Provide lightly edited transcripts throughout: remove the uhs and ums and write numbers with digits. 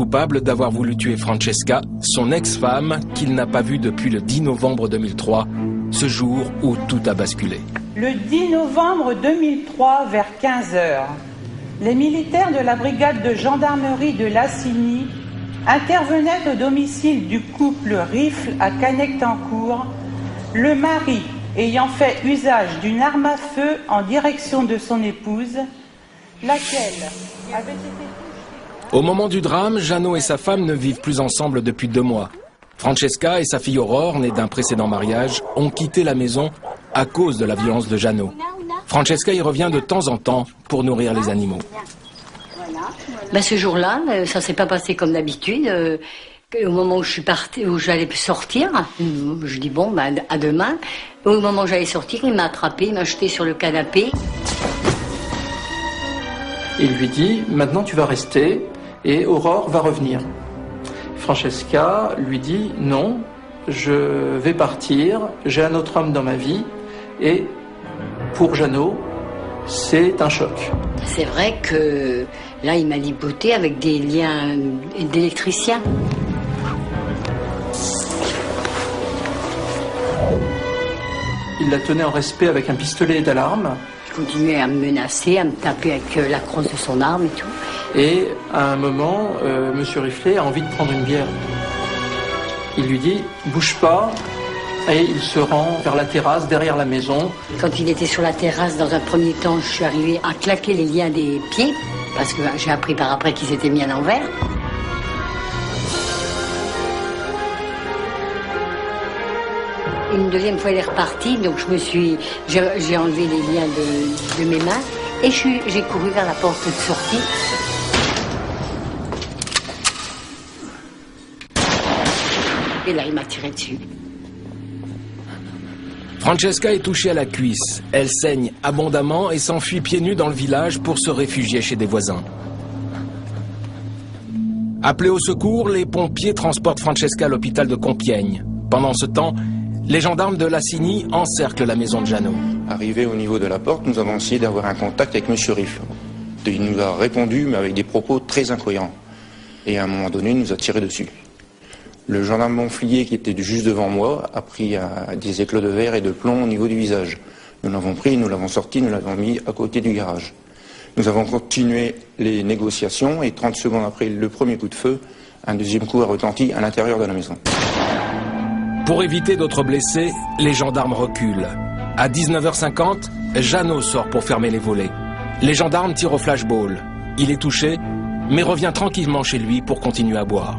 coupable d'avoir voulu tuer Francesca, son ex-femme, qu'il n'a pas vue depuis le 10 novembre 2003, ce jour où tout a basculé. Le 10 novembre 2003, vers 15 h, les militaires de la brigade de gendarmerie de Lassigny intervenaient au domicile du couple Rifle à Canectancourt, le mari ayant fait usage d'une arme à feu en direction de son épouse, laquelle avait été... Au moment du drame, Jeannot et sa femme ne vivent plus ensemble depuis 2 mois. Francesca et sa fille Aurore, née d'un précédent mariage, ont quitté la maison à cause de la violence de Jeannot. Francesca y revient de temps en temps pour nourrir les animaux. Ben, ce jour-là, ça s'est pas passé comme d'habitude. Au moment où je suis partie, où j'allais sortir, je dis bon, ben, à demain. Au moment où j'allais sortir, il m'a attrapé, il m'a jeté sur le canapé. Il lui dit, maintenant tu vas rester et Aurore va revenir. Francesca lui dit, non, je vais partir, j'ai un autre homme dans ma vie et pour Jeannot, c'est un choc. C'est vrai que là, il m'a lipoté avec des liens d'électricien. Il la tenait en respect avec un pistolet d'alarme. Il continuait à me menacer, à me taper avec la crosse de son arme et tout. Et à un moment, Monsieur Riflet a envie de prendre une bière. Il lui dit « bouge pas » et il se rend vers la terrasse derrière la maison. Quand il était sur la terrasse, dans un premier temps, je suis arrivée à claquer les liens des pieds parce que j'ai appris par après qu'ils étaient mis à l'envers. Une deuxième fois, il est reparti, donc j'ai enlevé les liens de mes mains et j'ai couru vers la porte de sortie. Et là, il m'a tiré dessus. Francesca est touchée à la cuisse. Elle saigne abondamment et s'enfuit pieds nus dans le village pour se réfugier chez des voisins. Appelés au secours, les pompiers transportent Francesca à l'hôpital de Compiègne. Pendant ce temps, les gendarmes de Lassigny encerclent la maison de Jeannot. Arrivé au niveau de la porte, nous avons essayé d'avoir un contact avec M. Rifle. Il nous a répondu, mais avec des propos très incohérents. Et à un moment donné, il nous a tiré dessus. Le gendarme Bonflier, qui était juste devant moi, a pris des éclats de verre et de plomb au niveau du visage. Nous l'avons pris, nous l'avons sorti, nous l'avons mis à côté du garage. Nous avons continué les négociations et 30 secondes après le premier coup de feu, un deuxième coup a retenti à l'intérieur de la maison. Pour éviter d'autres blessés, les gendarmes reculent. À 19h50, Jeannot sort pour fermer les volets. Les gendarmes tirent au flashball. Il est touché, mais revient tranquillement chez lui pour continuer à boire.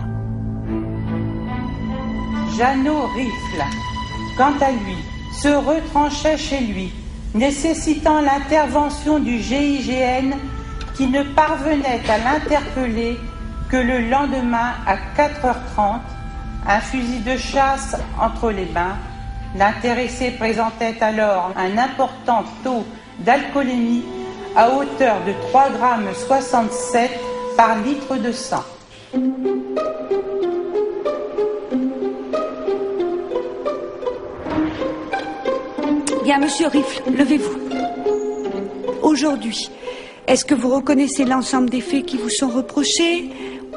Jeannot Rifle, quant à lui, se retranchait chez lui, nécessitant l'intervention du GIGN qui ne parvenait à l'interpeller que le lendemain à 4h30, un fusil de chasse entre les mains. L'intéressé présentait alors un important taux d'alcoolémie à hauteur de 3,67 g par litre de sang. Bien, monsieur Rifle, levez-vous. Aujourd'hui, est-ce que vous reconnaissez l'ensemble des faits qui vous sont reprochés?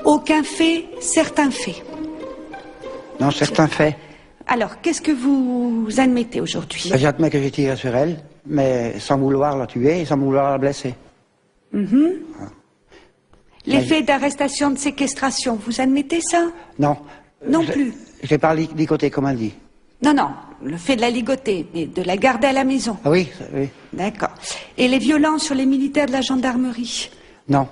Aucun fait, certains faits? Non, certains faits. Alors, qu'est-ce que vous admettez aujourd'hui? J'admets que j'ai tiré sur elle, mais sans vouloir la tuer et sans vouloir la blesser. Les faits d'arrestation, de séquestration, vous admettez ça? Non. Non plus. Je n'ai pas ligoté, comme elle dit. Non, non, le fait de la ligoter, mais de la garder à la maison. Ah oui, oui. D'accord. Et les violences sur les militaires de la gendarmerie? Non.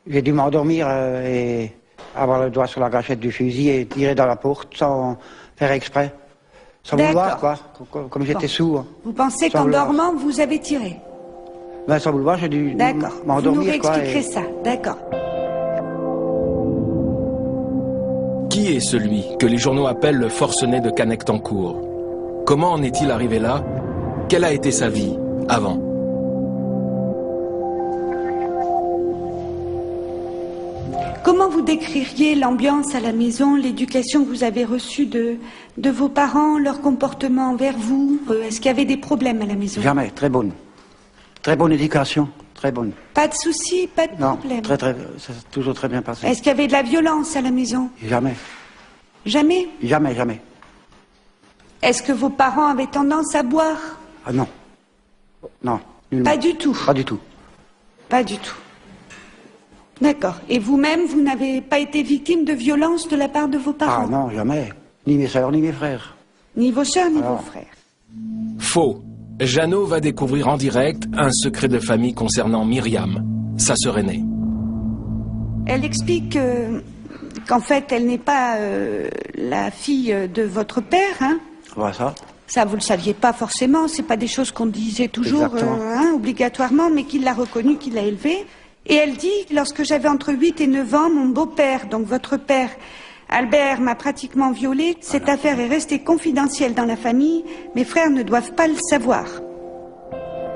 J'ai dû m'endormir et avoir le doigt sur la gâchette du fusil et tirer dans la porte sans faire exprès. Sans vouloir, quoi. Comme j'étais sourd. Vous pensez qu'en dormant, vous avez tiré? Ben, sans vouloir, j'ai dû m'endormir, vous nous quoi. réexpliquerez ça, d'accord. Qui est celui que les journaux appellent le forcené de Canectancourt? Comment en est-il arrivé là? Quelle a été sa vie avant? Comment vous décririez l'ambiance à la maison, l'éducation que vous avez reçue de vos parents, leur comportement envers vous? Est-ce qu'il y avait des problèmes à la maison? Jamais, très bonne. Très bonne éducation, très bonne. Pas de soucis, pas de Non, problème. ça s'est toujours très bien passé. Est-ce qu'il y avait de la violence à la maison? Jamais, Jamais. jamais, jamais. Est-ce que vos parents avaient tendance à boire? Ah non. Non. Nullement. Pas du tout. Pas du tout. Pas du tout. D'accord. Et vous-même, vous n'avez pas été victime de violence de la part de vos parents? Ah non, jamais. Ni mes sœurs, ni mes frères. Ni vos sœurs, ni Ah. vos frères. Faux. Jeannot va découvrir en direct un secret de famille concernant Myriam, sa sœur aînée. Elle explique qu'en fait, elle n'est pas la fille de votre père, hein? Voilà ça. Ça, vous le saviez pas forcément, c'est pas des choses qu'on disait toujours Exactement. obligatoirement, mais qu'il l'a reconnue, qu'il l'a élevée. Et elle dit, lorsque j'avais entre 8 et 9 ans, mon beau-père, donc votre père, Albert, m'a pratiquement violée. Cette affaire est restée confidentielle dans la famille. Mes frères ne doivent pas le savoir.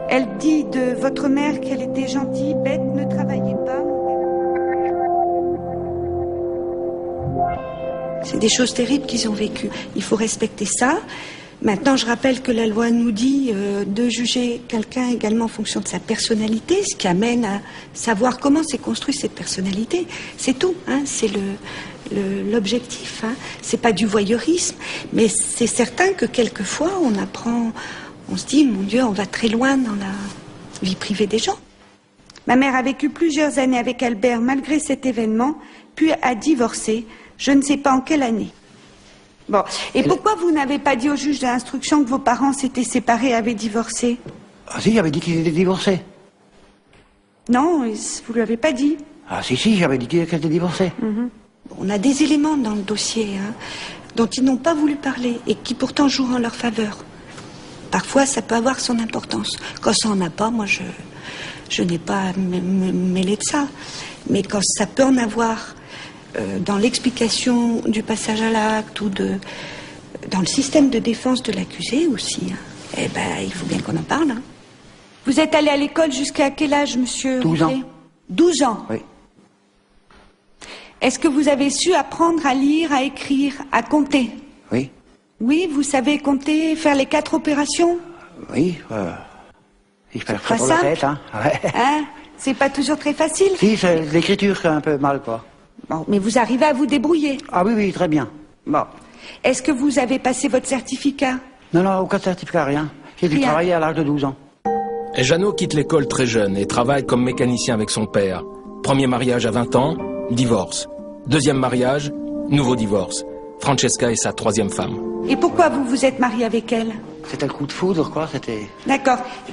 Elle dit de votre mère qu'elle était gentille, bête, ne travaillait pas. C'est des choses terribles qu'ils ont vécues. Il faut respecter ça. Maintenant, je rappelle que la loi nous dit de juger quelqu'un également en fonction de sa personnalité, ce qui amène à savoir comment s'est construite cette personnalité. C'est tout, hein, c'est l'objectif. Hein. C'est pas du voyeurisme, mais c'est certain que quelquefois on apprend, on se dit, mon Dieu, on va très loin dans la vie privée des gens. Ma mère a vécu plusieurs années avec Albert malgré cet événement, puis a divorcé, je ne sais pas en quelle année. Bon, et pourquoi vous n'avez pas dit au juge d'instruction que vos parents s'étaient séparés et avaient divorcé? Ah si, j'avais dit qu'ils étaient divorcés. Non, vous lui avez pas dit. Ah si, j'avais dit qu'ils étaient divorcés. On a des éléments dans le dossier hein, dont ils n'ont pas voulu parler et qui pourtant jouent en leur faveur. Parfois, ça peut avoir son importance. Quand ça en a pas, moi, je n'ai pas à me mêler de ça. Mais quand ça peut en avoir dans l'explication du passage à l'acte ou dans le système de défense de l'accusé aussi, hein, eh ben, il faut bien qu'on en parle. Hein. Vous êtes allé à l'école jusqu'à quel âge, monsieur 12 ans. Rifflet 12 ans. Oui. Est-ce que vous avez su apprendre à lire, à écrire, à compter? Oui. Oui, vous savez compter, faire les 4 opérations? Oui. Il fait Pas pour la simple. tête, hein. Ouais. Hein? C'est pas toujours très facile. Si, c'est l'écriture qui est un peu mal, quoi. Bon, mais vous arrivez à vous débrouiller. Ah oui, très bien. Bon. Est-ce que vous avez passé votre certificat? Non, aucun certificat, rien. J'ai dû Rien. travailler à l'âge de 12 ans. Jeannot quitte l'école très jeune et travaille comme mécanicien avec son père. Premier mariage à 20 ans, divorce. Deuxième mariage, nouveau divorce. Francesca est sa 3e femme. Et pourquoi vous vous êtes marié avec elle? C'était le coup de foudre, quoi, c'était... D'accord.